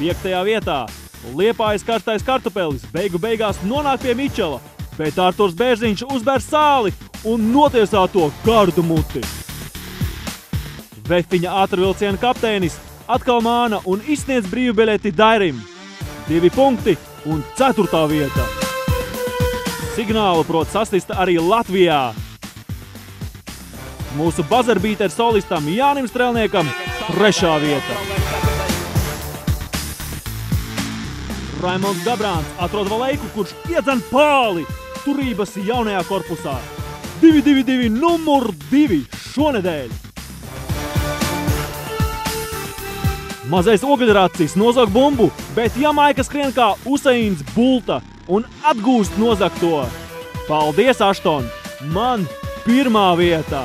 5. vietā Liepājas karstais kartupelis beigu beigās nonāk pie Mičela, bet Arturs Bērziņš uzbēr sāli un notiesā to gardu muti. Vefiņa ātrvilciena kapteinis atkal māna un izsniedz brīvbiļeti Dairim. 2 punkti un 4. vieta. Signālu prot sasist arī Latvijā. Mūsu bazerbīteru solistam Jānim Strelniekam 3. vieta. Raimonds Gabrāns atrod Valeiku, kurš iedzen pāli turības jaunajā korpusā. 2-2-2 numur 2 šonedēļ. Mazais ogļracis nozag bumbu, bet Jamaika skrien kā Usains Bulta un atgūst nozagto. Paldies, Ašton! Man 1. vieta!